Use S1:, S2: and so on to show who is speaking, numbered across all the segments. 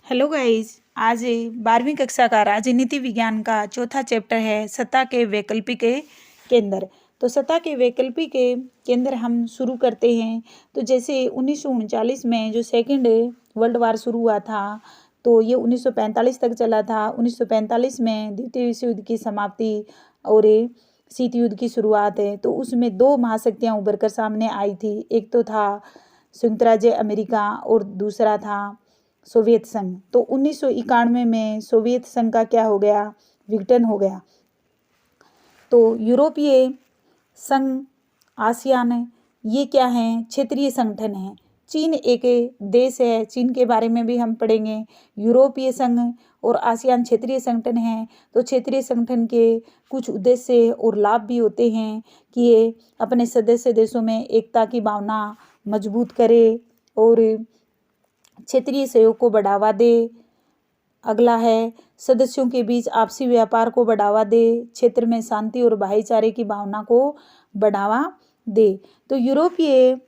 S1: Hello guys. आज 12वीं कक्षा का राजनीति विज्ञान का चौथा चैप्टर है सत्ता के वैकल्पिक केंद्र। तो सत्ता के वैकल्पिक केंद्र हम शुरू करते हैं। तो जैसे 1939 में जो सेकेंड वर्ल्ड वार शुरू हुआ था तो ये 1945 तक चला था। 1945 में द्वितीय विश्व युद्ध की समाप्ति और शीत युद्ध की शुरुआत है। तो उसमें दो महाशक्तियाँ उभर कर सामने आई थी। एक तो था संयुक्त राज्य अमेरिका और दूसरा था सोवियत संघ। तो 1991 में सोवियत संघ का क्या हो गया, विघटन हो गया। तो यूरोपीय संघ, आसियान, ये क्या हैं, क्षेत्रीय संगठन हैं। चीन एक देश है, चीन के बारे में भी हम पढ़ेंगे। यूरोपीय संघ और आसियान क्षेत्रीय संगठन हैं। तो क्षेत्रीय संगठन के कुछ उद्देश्य और लाभ भी होते हैं कि ये अपने सदस्य देशों में एकता की भावना मजबूत करे और क्षेत्रीय सहयोग को बढ़ावा दे। अगला है सदस्यों के बीच आपसी व्यापार को बढ़ावा दे, क्षेत्र में शांति और भाईचारे की भावना को बढ़ावा दे। तो यूरोपीय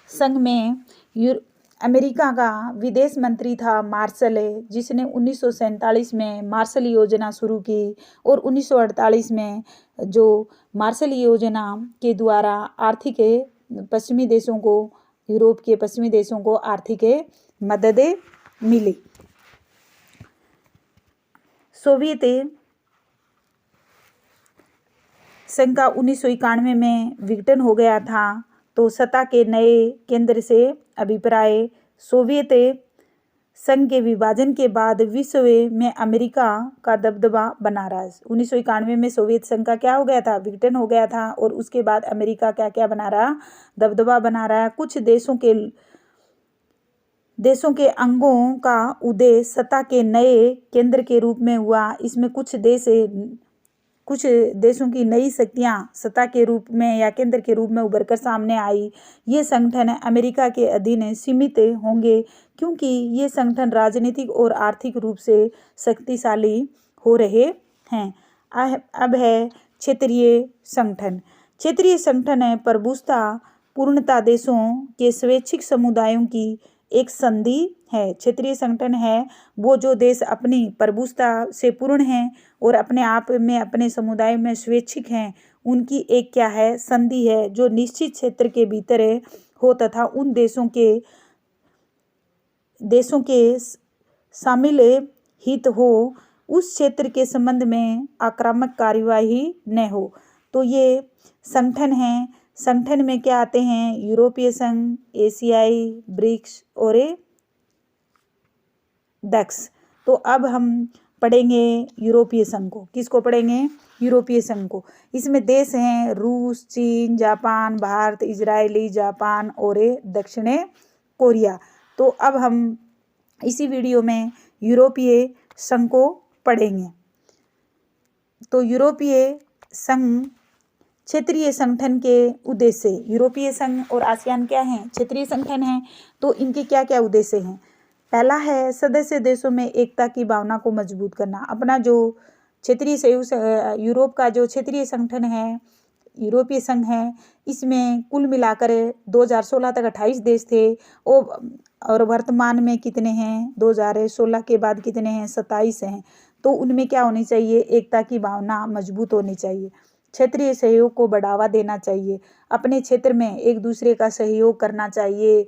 S1: संघ में अमेरिका का विदेश मंत्री था मार्शल, जिसने 1947 में मार्शल योजना शुरू की और 1948 में जो मार्शल योजना के द्वारा आर्थिक पश्चिमी देशों को, यूरोप के पश्चिमी देशों को आर्थिक मदद मिली। सोवियत संघ का 1991 में विघटन हो गया था। तो सत्ता के नए केंद्र से अभिप्राय, सोवियत संघ के विभाजन के बाद विश्व में अमेरिका का दबदबा बना रहा। 1991 में सोवियत संघ का क्या हो गया था, विघटन हो गया था और उसके बाद अमेरिका क्या क्या बना रहा, दबदबा बना रहा। कुछ देशों के अंगों का उदय सत्ता के नए केंद्र के रूप में हुआ। इसमें कुछ देशों की नई शक्तियां सत्ता के रूप में या केंद्र के रूप में उभर कर सामने आई। ये संगठन अमेरिका के अधीन सीमित होंगे क्योंकि ये संगठन राजनीतिक और आर्थिक रूप से शक्तिशाली हो रहे हैं। अब है क्षेत्रीय संगठन। क्षेत्रीय संगठन है प्रभुसत्ता पूर्णता देशों के स्वैच्छिक समुदायों की एक संधि है। क्षेत्रीय संगठन है वो जो देश अपनी प्रभुसत्ता से पूर्ण हैं और अपने आप में अपने समुदाय में स्वैच्छिक हैं, उनकी एक क्या है, संधि है जो निश्चित क्षेत्र के भीतर हो तथा उन देशों के शामिल हित हो, उस क्षेत्र के संबंध में आक्रामक कार्यवाही न हो। तो ये संगठन है। संगठन में क्या आते हैं, यूरोपीय संघ, एशियाई, ब्रिक्स और डक्स। तो अब हम पढ़ेंगे यूरोपीय संघ को। किसको पढ़ेंगे, यूरोपीय संघ को। इसमें देश हैं रूस, चीन, जापान, भारत, इजराइल, जापान और दक्षिण कोरिया। तो अब हम इसी वीडियो में यूरोपीय संघ को पढ़ेंगे। तो यूरोपीय संघ क्षेत्रीय संगठन के उद्देश्य, यूरोपीय संघ और आसियान क्या हैं, क्षेत्रीय संगठन हैं। तो इनके क्या क्या उद्देश्य हैं। पहला है सदस्य देशों में एकता की भावना को मजबूत करना। अपना जो क्षेत्रीय सहयोग, यूरोप का जो क्षेत्रीय संगठन है, यूरोपीय संघ है, इसमें कुल मिलाकर 2016 तक 28 देश थे और वर्तमान में कितने हैं, 2016 के बाद कितने हैं, 27 हैं। तो उनमें क्या होनी चाहिए, एकता की भावना मजबूत होनी चाहिए, क्षेत्रीय सहयोग को बढ़ावा देना चाहिए, अपने क्षेत्र में एक दूसरे का सहयोग करना चाहिए,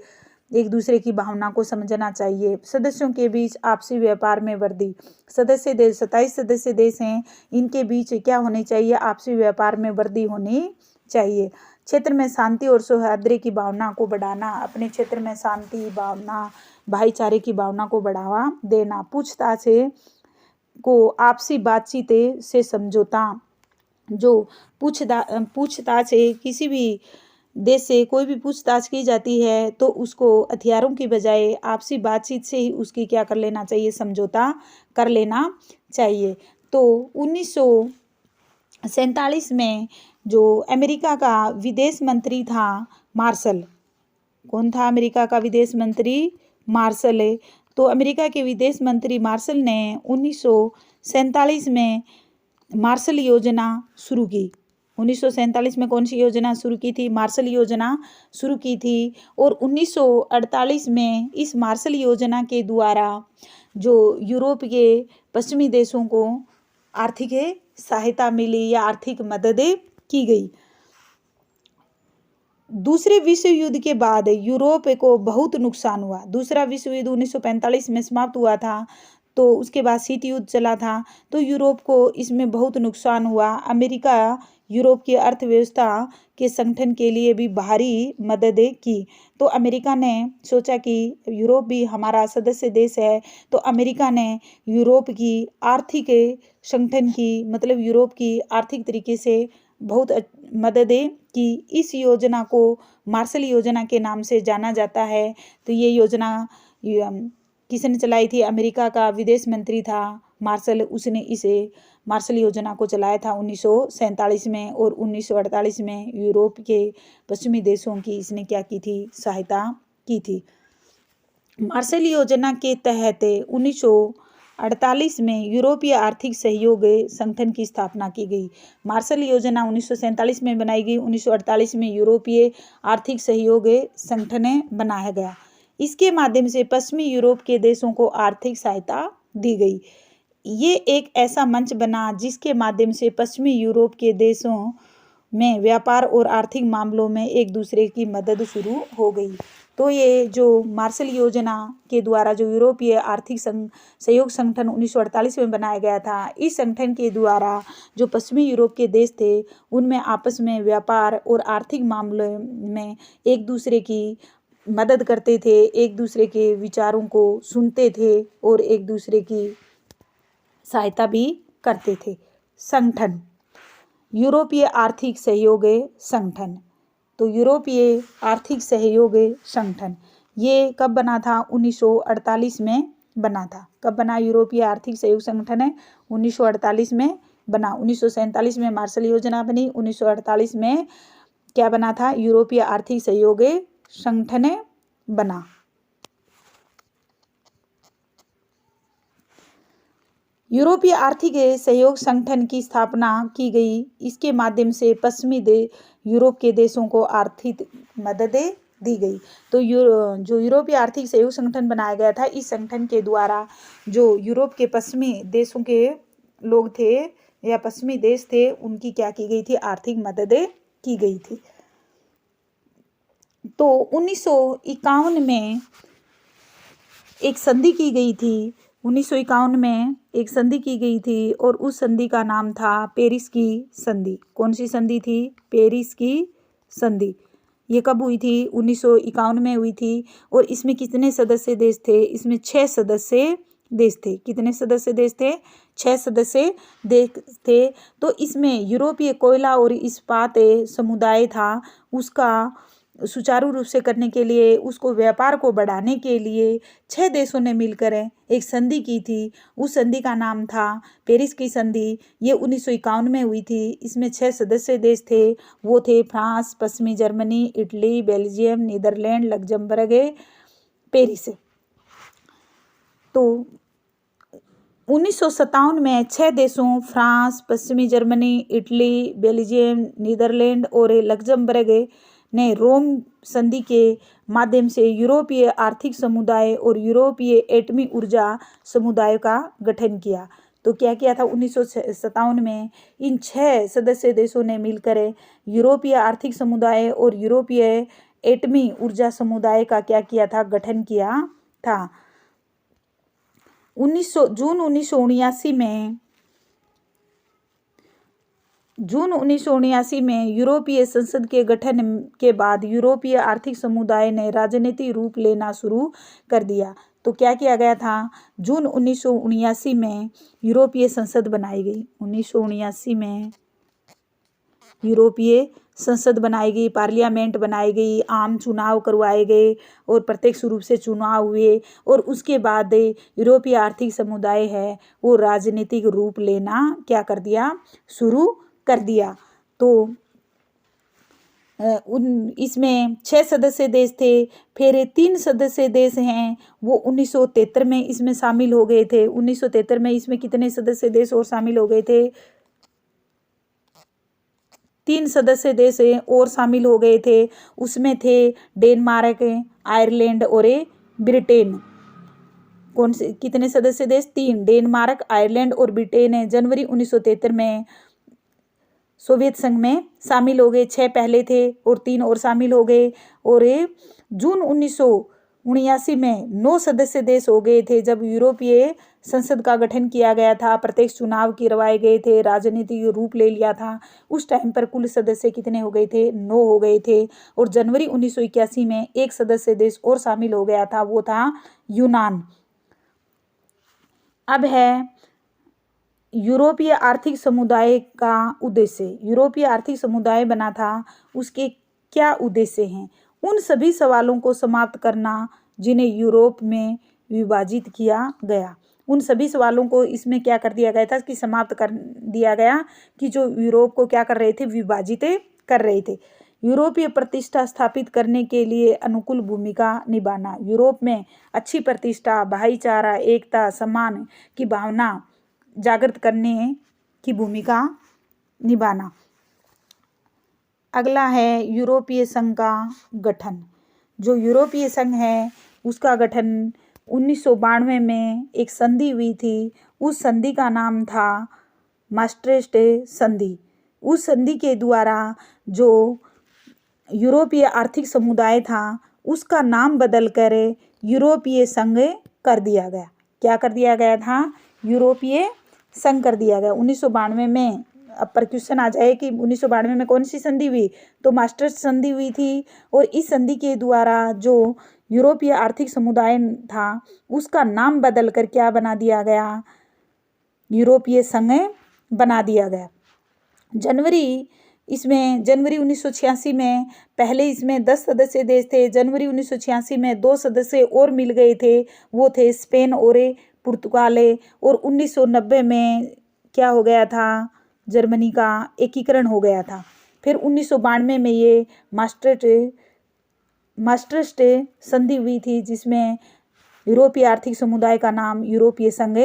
S1: एक दूसरे की भावना को समझना चाहिए। सदस्यों के बीच आपसी व्यापार में वृद्धि। सदस्य देश 27 सदस्य देश हैं, इनके बीच क्या होनी चाहिए, आपसी व्यापार में वृद्धि होनी चाहिए। क्षेत्र में शांति और सौहार्द की भावना को बढ़ाना, अपने क्षेत्र में शांति भावना, भाईचारे की भावना को बढ़ावा देना। पूछताछ को आपसी बातचीत से समझौता। जो पूछताछ किसी भी देश से कोई भी पूछताछ की जाती है तो उसको हथियारों की बजाय आपसी बातचीत से ही उसकी क्या कर लेना चाहिए, समझौता कर लेना चाहिए। तो 1947 में जो अमेरिका का विदेश मंत्री था मार्शल, कौन था अमेरिका का विदेश मंत्री, मार्शल है। तो अमेरिका के विदेश मंत्री मार्शल ने 1947 में मार्शल योजना शुरू की। 1947 में कौन सी योजना शुरू की थी? मार्शल योजना शुरू की थी। और 1948 में इस मार्शल योजना के द्वारा जो यूरोप के पश्चिमी देशों को आर्थिक सहायता मिली या आर्थिक मददें की गई। दूसरे विश्व युद्ध के बाद यूरोप को बहुत नुकसान हुआ। दूसरा विश्व युद्ध 1945 में समाप्त हुआ था, तो उसके बाद शीत युद्ध चला था, तो यूरोप को इसमें बहुत नुकसान हुआ। अमेरिका यूरोप की अर्थव्यवस्था के संगठन के लिए भी भारी मददें की। तो अमेरिका ने सोचा कि यूरोप भी हमारा सदस्य देश है, तो अमेरिका ने यूरोप की आर्थिक संगठन की, मतलब यूरोप की आर्थिक तरीके से बहुत मददें की। इस योजना को मार्शल योजना के नाम से जाना जाता है। तो ये योजना किसने चलाई थी? अमेरिका का विदेश मंत्री था मार्शल, उसने इसे मार्शल योजना को चलाया था 1947 में। और 1948 में यूरोप के पश्चिमी देशों की इसने क्या की थी? सहायता की थी। मार्शल योजना के तहत 1948 में यूरोपीय आर्थिक सहयोग संगठन की स्थापना की गई। मार्शल योजना 1947 में बनाई गई, 1948 में यूरोपीय आर्थिक सहयोग संगठन बनाया गया। इसके माध्यम से पश्चिमी यूरोप के देशों को आर्थिक सहायता दी गई। ये एक ऐसा मंच बना जिसके माध्यम से पश्चिमी यूरोप के देशों में व्यापार और आर्थिक मामलों में एक दूसरे की मदद शुरू हो गई। तो ये जो मार्शल योजना के द्वारा जो यूरोपीय आर्थिक सहयोग संगठन 1948 में बनाया गया था, इस संगठन के द्वारा जो पश्चिमी यूरोप के देश थे उनमें आपस में व्यापार और आर्थिक मामलों में एक दूसरे की मदद करते थे, एक दूसरे के विचारों को सुनते थे और एक दूसरे की सहायता भी करते थे। संगठन यूरोपीय आर्थिक सहयोग संगठन। तो यूरोपीय आर्थिक सहयोग संगठन ये कब बना था? 1948 में बना था। कब बना यूरोपीय आर्थिक सहयोग संगठन? है 1948 में बना। 1947 में मार्शल योजना बनी, 1948 में क्या बना था? यूरोपीय आर्थिक सहयोग संगठन बना। यूरोपीय आर्थिक सहयोग संगठन की स्थापना की गई। इसके माध्यम से पश्चिमी यूरोप के देशों को आर्थिक मददें दी गई। तो जो यूरोपीय आर्थिक सहयोग संगठन बनाया गया था, इस संगठन के द्वारा जो यूरोप के पश्चिमी देशों के लोग थे या पश्चिमी देश थे, उनकी क्या की गई थी? आर्थिक मददें की गई थी। तो 1951 में एक संधि की गई थी। 1951 में एक संधि की गई थी और उस संधि का नाम था पेरिस की संधि। कौन सी संधि थी? पेरिस की संधि। ये कब हुई थी? 1951 में हुई थी। और इसमें कितने सदस्य देश थे? इसमें 6 सदस्य देश थे। कितने सदस्य देश थे? 6 सदस्य देश थे। तो इसमें यूरोपीय कोयला और इस्पात समुदाय था, उसका सुचारू रूप से करने के लिए, उसको व्यापार को बढ़ाने के लिए 6 देशों ने मिलकर एक संधि की थी। उस संधि का नाम था पेरिस की संधि। ये 1951 में हुई थी। इसमें 6 सदस्य देश थे। वो थे फ्रांस, पश्चिमी Germany, Italy, Belgium, Netherland, Luxembourg, Paris. तो 1957 में 6 देशों फ्रांस, पश्चिमी जर्मनी, इटली, बेल्जियम, नीदरलैंड और लग्जमबर्ग ने रोम संधि के माध्यम से यूरोपीय आर्थिक समुदाय और यूरोपीय एटमी ऊर्जा समुदाय का गठन किया। तो क्या किया था? 1957 में इन 6 सदस्य देशों ने मिलकर यूरोपीय आर्थिक समुदाय और यूरोपीय एटमी ऊर्जा समुदाय का क्या किया था? गठन किया था। जून 1979 में यूरोपीय संसद के गठन के बाद यूरोपीय आर्थिक समुदाय ने राजनीतिक रूप लेना शुरू कर दिया। तो क्या किया गया था? जून 1979 में यूरोपीय संसद बनाई गई। 1979 में यूरोपीय संसद बनाई गई, पार्लियामेंट बनाई गई, आम चुनाव करवाए गए और प्रत्यक्ष रूप से चुनाव हुए। और उसके बाद यूरोपीय आर्थिक समुदाय है वो राजनीतिक रूप लेना क्या कर दिया? शुरू कर दिया। तो इसमें 6 सदस्य देश थे। फिर 3 सदस्य देश हैं वो 1973 में इसमें शामिल हो गए थे। 1973 में इसमें कितने सदस्य देश और शामिल हो गए थे? 3 सदस्य देश और शामिल हो गए थे। उसमें थे डेनमार्क, आयरलैंड और ब्रिटेन। कौन से कितने सदस्य देश? 3, डेनमार्क, आयरलैंड और ब्रिटेन है। जनवरी 1973 में सोवियत संघ में शामिल हो गए। 6 पहले थे और 3 और शामिल हो गए। और जून 1979 में 9 सदस्य देश हो गए थे जब यूरोपीय संसद का गठन किया गया था। प्रत्यक्ष चुनाव करवाए गए थे, राजनीतिक रूप ले लिया था। उस टाइम पर कुल सदस्य कितने हो गए थे? 9 हो गए थे। और जनवरी 1981 में एक सदस्य देश और शामिल हो गया था, वो था यूनान। अब है यूरोपीय आर्थिक समुदाय का उद्देश्य। यूरोपीय आर्थिक समुदाय बना था, उसके क्या उद्देश्य हैं? उन सभी सवालों को समाप्त करना जिन्हें यूरोप में विभाजित किया गया। उन सभी सवालों को इसमें क्या कर दिया गया था कि समाप्त कर दिया गया कि जो यूरोप को क्या कर रहे थे? विभाजित कर रहे थे। यूरोपीय प्रतिष्ठा स्थापित करने के लिए अनुकूल भूमिका निभाना। यूरोप में अच्छी प्रतिष्ठा, भाईचारा, एकता, सम्मान की भावना जागृत करने की भूमिका निभाना। अगला है यूरोपीय संघ का गठन। जो यूरोपीय संघ है उसका गठन 1992 में एक संधि हुई थी। उस संधि का नाम था मास्ट्रिक्ट संधि। उस संधि के द्वारा जो यूरोपीय आर्थिक समुदाय था उसका नाम बदलकर यूरोपीय संघ कर दिया गया। क्या कर दिया गया था? यूरोपीय संघ कर दिया गया 1992 में। अब पर क्वेश्चन आ जाए कि 1992 में कौन सी संधि हुई? तो मास्ट्रिक्ट संधि हुई थी। और इस संधि के द्वारा जो यूरोपीय आर्थिक समुदाय था उसका नाम बदलकर क्या बना दिया गया? यूरोपीय संघ बना दिया गया। जनवरी 1986 में पहले इसमें 10 सदस्य देश थे। जनवरी 1986 में 2 सदस्य और मिल गए थे, वो थे स्पेन और पुर्तगाल। और 1990 में क्या हो गया था? जर्मनी का एकीकरण हो गया था। फिर 1992 में ये मास्ट्रिक्ट संधि हुई थी जिसमें यूरोपीय आर्थिक समुदाय का नाम यूरोपीय संघ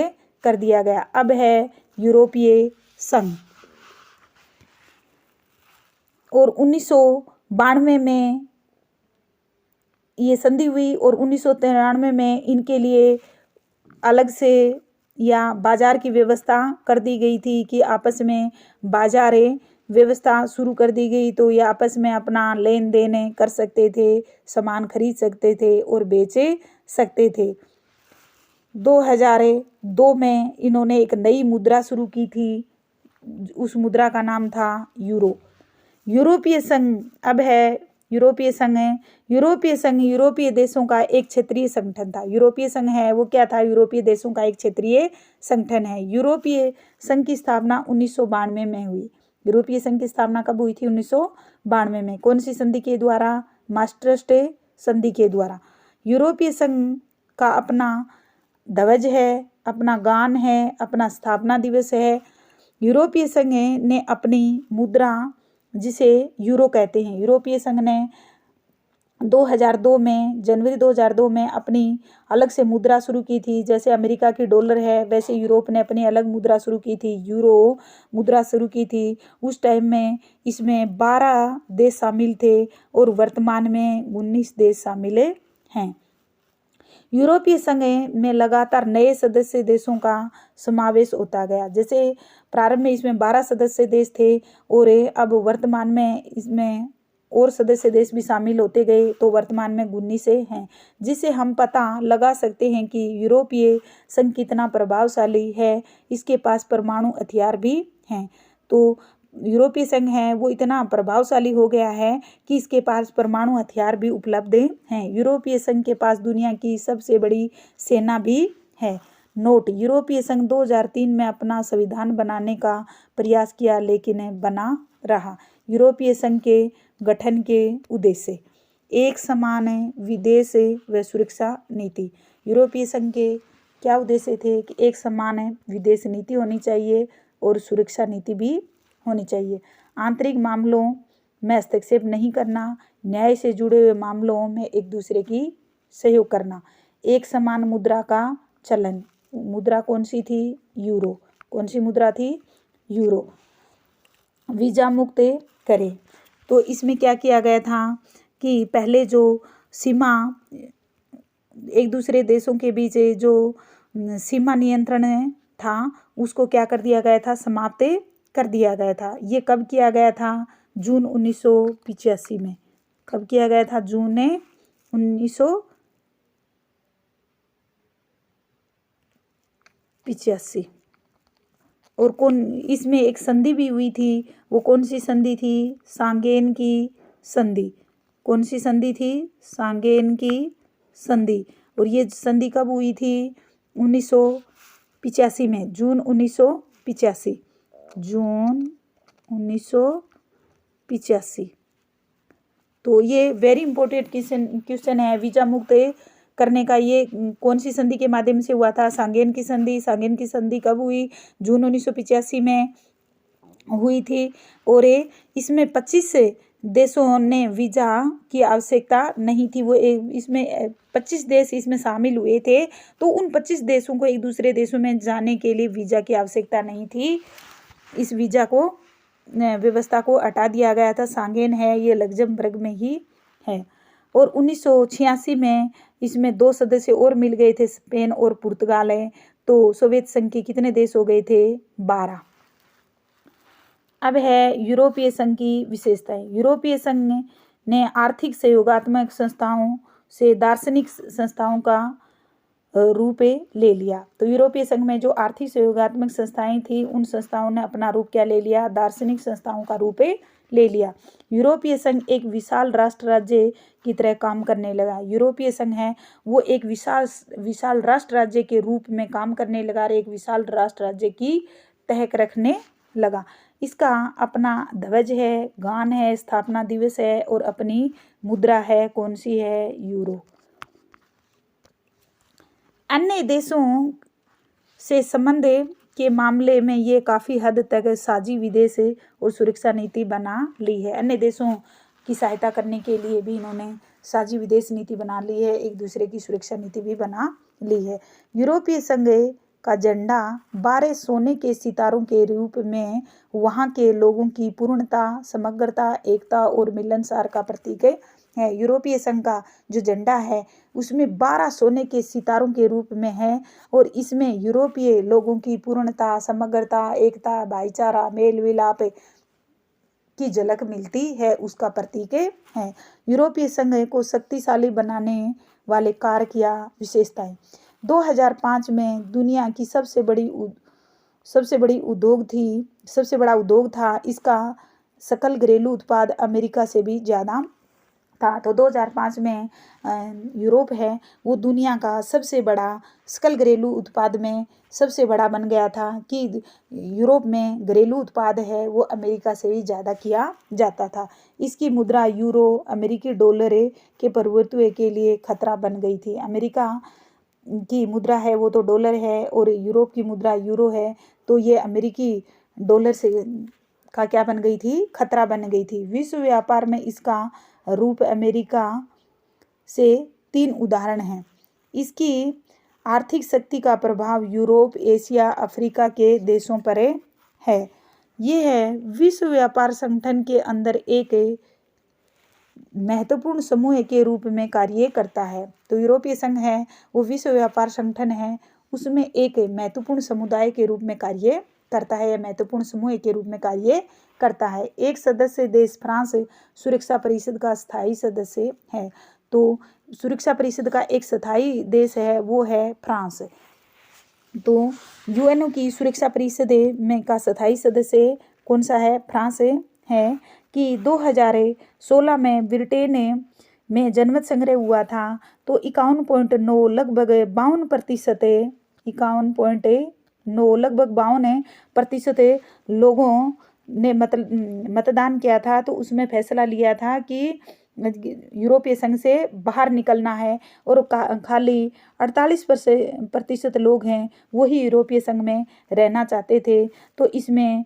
S1: कर दिया गया। अब है यूरोपीय संघ। और 1992 में ये संधि हुई और 1993 में इनके लिए अलग से या बाजार की व्यवस्था कर दी गई थी कि आपस में बाजार व्यवस्था शुरू कर दी गई। तो ये आपस में अपना लेन देन कर सकते थे, सामान खरीद सकते थे और बेच सकते थे। 2002 में इन्होंने एक नई मुद्रा शुरू की थी। उस मुद्रा का नाम था यूरो। यूरोपीय संघ अब है यूरोपीय संघ है। यूरोपीय संघ यूरोपीय देशों का एक क्षेत्रीय संगठन था। यूरोपीय संघ है वो क्या था? यूरोपीय देशों का एक क्षेत्रीय संगठन है। यूरोपीय संघ की स्थापना 1992 में हुई। यूरोपीय संघ की स्थापना कब हुई थी? 1992 में। कौन सी संधि के द्वारा? मास्ट्रिक्ट संधि के द्वारा। यूरोपीय संघ का अपना ध्वज है, अपना गान है, अपना स्थापना दिवस है। यूरोपीय संघ ने अपनी मुद्रा जिसे यूरो कहते हैं, यूरोपीय संघ ने 2002 में जनवरी 2002 में अपनी अलग से मुद्रा शुरू की थी। जैसे अमेरिका की डॉलर है वैसे यूरोप ने अपनी अलग मुद्रा शुरू की थी, यूरो मुद्रा शुरू की थी। उस टाइम में इसमें 12 देश शामिल थे और वर्तमान में 19 देश शामिल हैं। यूरोपीय संघ में लगातार नए सदस्य देशों का समावेश होता गया। जैसे प्रारंभ में इसमें 12 सदस्य देश थे और अब वर्तमान में इसमें और सदस्य देश भी शामिल होते गए तो वर्तमान में 19 हैं। जिससे हम पता लगा सकते हैं कि यूरोपीय संघ कितना प्रभावशाली है। इसके पास परमाणु हथियार भी हैं। तो यूरोपीय संघ है वो इतना प्रभावशाली हो गया है कि इसके पास परमाणु हथियार भी उपलब्ध हैं। यूरोपीय संघ के पास दुनिया की सबसे बड़ी सेना भी है। नोट: यूरोपीय संघ 2003 में अपना संविधान बनाने का प्रयास किया लेकिन बना रहा। यूरोपीय संघ के गठन के उद्देश्य: एक समान विदेश व सुरक्षा नीति। यूरोपीय संघ के क्या उद्देश्य थे? कि एक समान विदेश नीति होनी चाहिए और सुरक्षा नीति भी होनी चाहिए। आंतरिक मामलों में हस्तक्षेप नहीं करना, न्याय से जुड़े हुए मामलों में एक दूसरे की सहयोग करना। एक समान मुद्रा का चलन। मुद्रा कौन सी थी? यूरो। कौन सी मुद्रा थी? यूरो। वीजा मुक्त करे। तो इसमें क्या किया गया था कि पहले जो सीमा एक दूसरे देशों के बीच जो सीमा नियंत्रण था उसको क्या कर दिया गया था, समाप्त कर दिया गया था। ये कब किया गया था, जून 1985 में। कब किया गया था, जून 1985। और कौन, इसमें एक संधि भी हुई थी, वो कौन सी संधि थी, सांगेन की संधि। कौन सी संधि थी, सांगेन की संधि। और ये संधि कब हुई थी, 1985 में, जून 1985, जून 1985। तो ये वेरी इंपॉर्टेंट क्वेश्चन है। वीजा मुक्त करने का ये कौन सी संधि के माध्यम से हुआ था, सांगेन की संधि। सांगेन की संधि कब हुई, जून 1985 में हुई थी। और इसमें 25 देशों ने वीजा की आवश्यकता नहीं थी। वो इसमें 25 देश इसमें शामिल हुए थे। तो उन 25 देशों को एक दूसरे देशों में जाने के लिए वीजा की आवश्यकता नहीं थी। इस वीजा को व्यवस्था को हटा दिया गया था। सांगेन है ये लग्जमबर्ग में ही है। और 1986 में इसमें 2 सदस्य और मिल गए थे, स्पेन और पुर्तगाल है। तो सोवियत संघ के कितने देश हो गए थे, 12। अब है यूरोपीय संघ की विशेषताएं। यूरोपीय संघ ने आर्थिक सहयोगात्मक संस्थाओं से दार्शनिक संस्थाओं का रूप ले लिया। तो यूरोपीय संघ में जो आर्थिक सहयोगात्मक संस्थाएं थी उन संस्थाओं ने अपना रूप क्या ले लिया, दार्शनिक संस्थाओं का रूप ले लिया। यूरोपीय संघ एक विशाल राष्ट्र राज्य की तरह काम करने लगा। यूरोपीय संघ है वो एक विशाल राष्ट्र राज्य के रूप में काम करने लगा और एक विशाल राष्ट्र राज्य की तहक रखने लगा। इसका अपना ध्वज है, गान है, स्थापना दिवस है और अपनी मुद्रा है। कौन सी है, यूरो। अन्य देशों से संबंध के मामले में ये काफ़ी हद तक साझी विदेश और सुरक्षा नीति बना ली है। अन्य देशों की सहायता करने के लिए भी इन्होंने साझी विदेश नीति बना ली है, एक दूसरे की सुरक्षा नीति भी बना ली है। यूरोपीय संघ का झंडा 12 सोने के सितारों के रूप में वहाँ के लोगों की पूर्णता, समग्रता, एकता और मिलनसार का प्रतीक है। यूरोपीय संघ का जो झंडा है उसमें 12 सोने के सितारों के रूप में है और इसमें यूरोपीय लोगों की पूर्णता, समग्रता, एकता, भाईचारा, मेल मिलाप की झलक मिलती है, उसका प्रतीक है। यूरोपीय संघ को शक्तिशाली बनाने वाले कारक या विशेषताएं। 2005 में दुनिया की सबसे बड़ा उद्योग था। इसका सकल घरेलू उत्पाद अमेरिका से भी ज़्यादा था। तो 2005 में यूरोप है वो दुनिया का सबसे बड़ा, सकल घरेलू उत्पाद में सबसे बड़ा बन गया था कि यूरोप में घरेलू उत्पाद है वो अमेरिका से भी ज़्यादा किया जाता था। इसकी मुद्रा यूरो, अमेरिकी डॉलर के प्रभुत्व के लिए खतरा बन गई थी। अमेरिका की मुद्रा है वो तो डॉलर है और यूरोप की मुद्रा यूरो है। तो ये अमेरिकी डॉलर से का क्या बन गई थी, खतरा बन गई थी। विश्व व्यापार में इसका रूप अमेरिका से 3 उदाहरण हैं। इसकी आर्थिक शक्ति का प्रभाव यूरोप, एशिया, अफ्रीका के देशों पर है। ये है विश्व व्यापार संगठन के अंदर एक महत्वपूर्ण समूह के रूप में कार्य करता है। तो यूरोपीय संघ है वो विश्व व्यापार संगठन है, उसमें एक महत्वपूर्ण समुदाय के रूप में कार्य करता है या महत्वपूर्ण समूह के रूप में कार्य करता है। एक सदस्य देश फ्रांस सुरक्षा परिषद का स्थायी सदस्य है। तो सुरक्षा परिषद का एक स्थायी देश है वो है फ्रांस। तो यूएनओ की सुरक्षा परिषद में का स्थायी सदस्य कौन सा है, फ्रांस है। कि 2016 में ब्रिटेन में जनमत संग्रह हुआ था तो 51.9 लगभग 52%, 51.9 लगभग 52% लोगों ने मतदान किया था। तो उसमें फैसला लिया था कि यूरोपीय संघ से बाहर निकलना है और खाली 48% लोग हैं वही यूरोपीय संघ में रहना चाहते थे। तो इसमें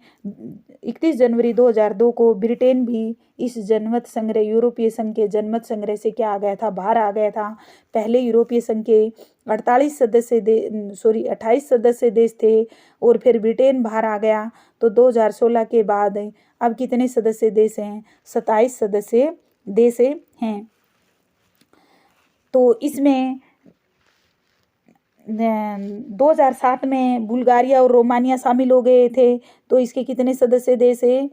S1: 31 जनवरी 2002 को ब्रिटेन भी इस जनमत संग्रह, यूरोपीय संघ के जनमत संग्रह से क्या आ गया था, बाहर आ गया था। पहले यूरोपीय संघ के 28 सदस्य देश थे और फिर ब्रिटेन बाहर आ गया। तो 2016 के बाद अब कितने सदस्य देश हैं? 27 सदस्य देश हैं। तो इसमें 2007 में बुल्गारिया और रोमानिया शामिल हो गए थे। तो इसके कितने सदस्य देश है?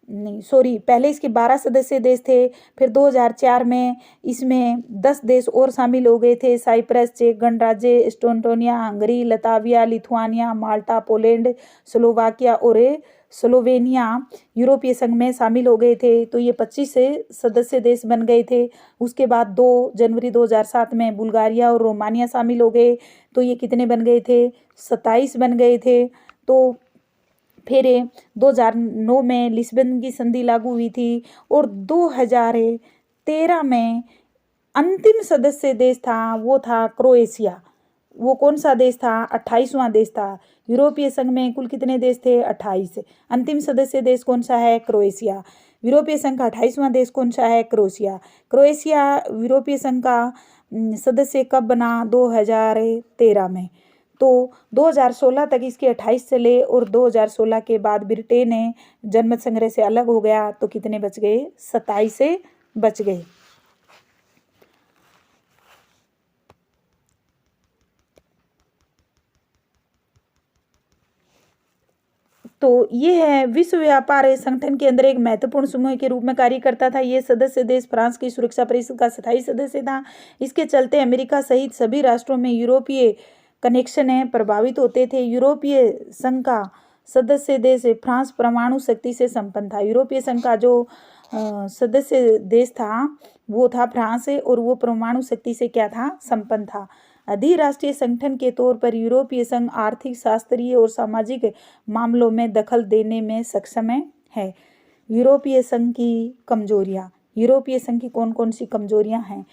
S1: नहीं सॉरी, पहले इसके 12 सदस्य देश थे। फिर 2004 में इसमें 10 देश और शामिल हो गए थे। साइप्रस, चेक गणराज्य, एस्टोनिया, हंगरी, लताविया, लिथुआनिया, माल्टा, पोलैंड, स्लोवाकिया और स्लोवेनिया यूरोपीय संघ में शामिल हो गए थे। तो ये 25 सदस्य देश बन गए थे। उसके बाद 2 जनवरी 2007 में बुल्गारिया और रोमानिया शामिल हो गए। तो ये कितने बन गए थे? 27 बन गए थे। तो फिर 2009 में लिस्बन की संधि लागू हुई थी और 2013 में अंतिम सदस्य देश था, वो था क्रोएशिया। वो कौन सा देश था? 28वां देश था। यूरोपीय संघ में कुल कितने देश थे? 28। अंतिम सदस्य देश कौन सा है? क्रोएशिया। यूरोपीय संघ का 28वां देश कौन सा है? क्रोएशिया। क्रोएशिया यूरोपीय संघ का सदस्य कब बना? 2013 में। तो 2016 तक इसके 28 चले और 2016 के बाद ब्रिटेन ने जनमत संग्रह से अलग हो गया। तो कितने बच गए? 27 से बच गए। तो ये है विश्व व्यापार संगठन के अंदर एक महत्वपूर्ण समूह के रूप में कार्य करता था। ये सदस्य देश फ्रांस की सुरक्षा परिषद का स्थायी सदस्य था। इसके चलते अमेरिका सहित सभी राष्ट्रों में यूरोपीय कनेक्शन है प्रभावित होते थे। यूरोपीय संघ का सदस्य देश फ्रांस परमाणु शक्ति से संपन्न था। यूरोपीय संघ का जो सदस्य देश था वो था फ्रांस और वो परमाणु शक्ति से क्या था? संपन्न था। अधिराष्ट्रीय संगठन के तौर पर यूरोपीय संघ आर्थिक, शास्त्रीय और सामाजिक मामलों में दखल देने में सक्षम है। यूरोपीय संघ की कमजोरियां। यूरोपीय संघ की कौन कौन सी कमजोरियां हैं?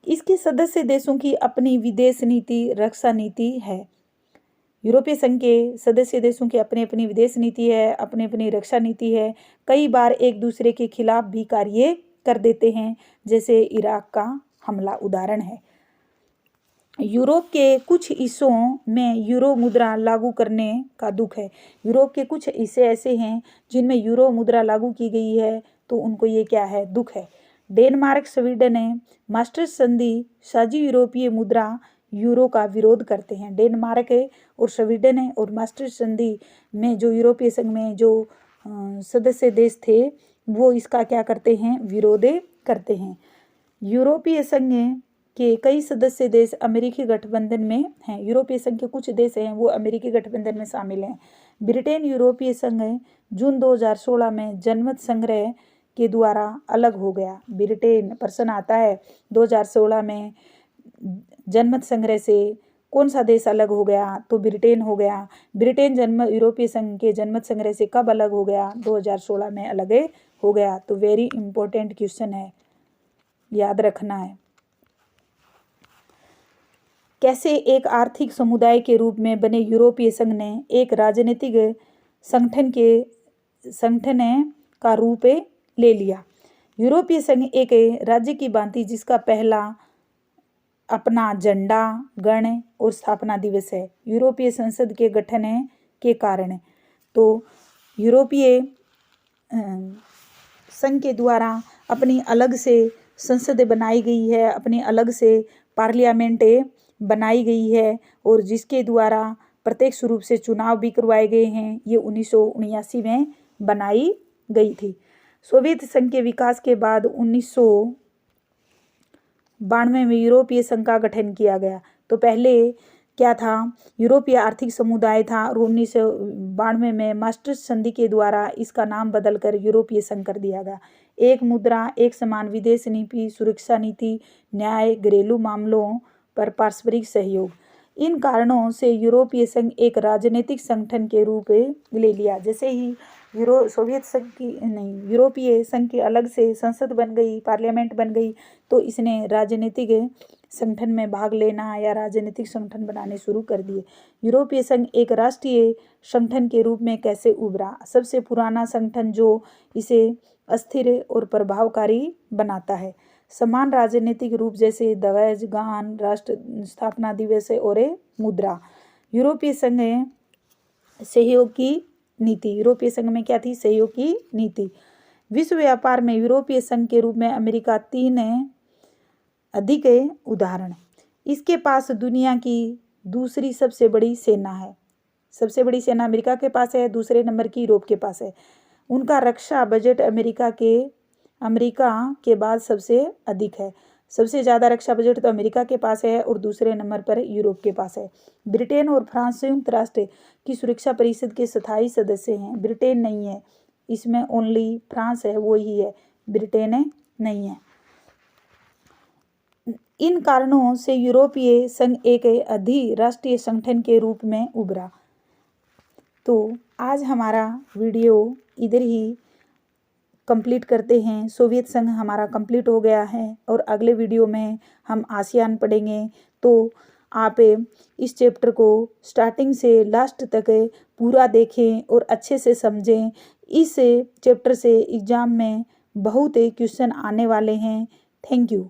S1: इसके सदस्य देशों की अपनी विदेश नीति, रक्षा नीति है। यूरोपीय संघ के सदस्य देशों की अपनी अपनी विदेश नीति है, अपनी अपनी रक्षा नीति है। कई बार एक दूसरे के खिलाफ भी कार्य कर देते हैं, जैसे इराक का हमला उदाहरण है। यूरोप के कुछ हिस्सों में यूरो मुद्रा लागू करने का दुख है। यूरोप के कुछ हिस्से ऐसे हैं जिनमें यूरो मुद्रा लागू की गई है, तो उनको ये क्या है? दुख है। डेनमार्क, स्वीडन ने मास्टर्स संधि साझी यूरोपीय मुद्रा यूरो का विरोध करते हैं। डेनमार्क और स्वीडन है और मास्टर्स संधि में जो यूरोपीय संघ में जो सदस्य देश थे वो इसका क्या करते हैं? विरोध करते हैं। यूरोपीय संघ के कई सदस्य देश अमेरिकी गठबंधन में हैं। यूरोपीय संघ के कुछ देश हैं वो अमेरिकी गठबंधन में शामिल हैं। ब्रिटेन यूरोपीय संघ जून 2016 में जनमत संग्रह के द्वारा अलग हो गया। ब्रिटेन प्रश्न आता है 2016 में जनमत संग्रह से कौन सा देश अलग हो गया? तो ब्रिटेन हो गया। ब्रिटेन यूरोपीय संघ के जनमत संग्रह से कब अलग हो गया? 2016 में अलग हो गया। तो वेरी इंपॉर्टेंट क्वेश्चन है, याद रखना है। कैसे एक आर्थिक समुदाय के रूप में बने यूरोपीय संघ ने एक राजनीतिक संगठन का रूप ले लिया। यूरोपीय संघ एक राज्य की भांति जिसका पहला अपना झंडा, गण और स्थापना दिवस है। यूरोपीय संसद के गठन के कारण तो यूरोपीय संघ के द्वारा अपनी अलग से संसद बनाई गई है, अपनी अलग से पार्लियामेंट बनाई गई है और जिसके द्वारा प्रत्यक्ष रूप से चुनाव भी करवाए गए हैं। ये 1979 में बनाई गई थी। सोवियत संघ के विकास के बाद 1992 में यूरोपीय संघ का गठन किया गया। तो पहले क्या था? यूरोपीय आर्थिक समुदाय था और 1992 में मास्टर्स संधि के द्वारा इसका नाम बदलकर यूरोपीय संघ कर दिया गया। एक मुद्रा, एक समान विदेश नीति, सुरक्षा नीति, न्याय, घरेलू मामलों पर पारस्परिक सहयोग, इन कारणों से यूरोपीय संघ एक राजनीतिक संगठन के रूप ले लिया। जैसे ही यूरोपीय संघ की अलग से संसद बन गई, पार्लियामेंट बन गई, तो इसने राजनीतिक संगठन में भाग लेना या राजनीतिक संगठन बनाने शुरू कर दिए। यूरोपीय संघ एक राष्ट्रीय संगठन के रूप में कैसे उभरा? सबसे पुराना संगठन जो इसे अस्थिर और प्रभावकारी बनाता है। समान राजनीतिक रूप जैसे ध्वज, गान, राष्ट्र स्थापना दिवस और मुद्रा। यूरोपीय संघ सहयोग की नीति। यूरोपीय संघ में क्या थी? सहयोग की नीति। विश्व व्यापार में यूरोपीय संघ के रूप में अमेरिका 3 अधिक उदाहरण। इसके पास दुनिया की दूसरी सबसे बड़ी सेना है। सबसे बड़ी सेना अमेरिका के पास है, दूसरे नंबर की यूरोप के पास है। उनका रक्षा बजट अमेरिका के बाद सबसे अधिक है। सबसे ज़्यादा रक्षा बजट तो अमेरिका के पास है और दूसरे नंबर पर यूरोप के पास है। ब्रिटेन और फ्रांस संयुक्त राष्ट्र की सुरक्षा परिषद के स्थायी सदस्य हैं। ब्रिटेन नहीं है इसमें, ओनली फ्रांस है, वो ही है, ब्रिटेन नहीं है। इन कारणों से यूरोपीय संघ एक अधिराष्ट्रीय संगठन के रूप में उभरा। तो आज हमारा वीडियो इधर ही कंप्लीट करते हैं। सोवियत संघ हमारा कंप्लीट हो गया है और अगले वीडियो में हम आसियान पढ़ेंगे। तो आप इस चैप्टर को स्टार्टिंग से लास्ट तक पूरा देखें और अच्छे से समझें। इस चैप्टर से एग्ज़ाम में बहुत क्वेश्चन आने वाले हैं। Thank you.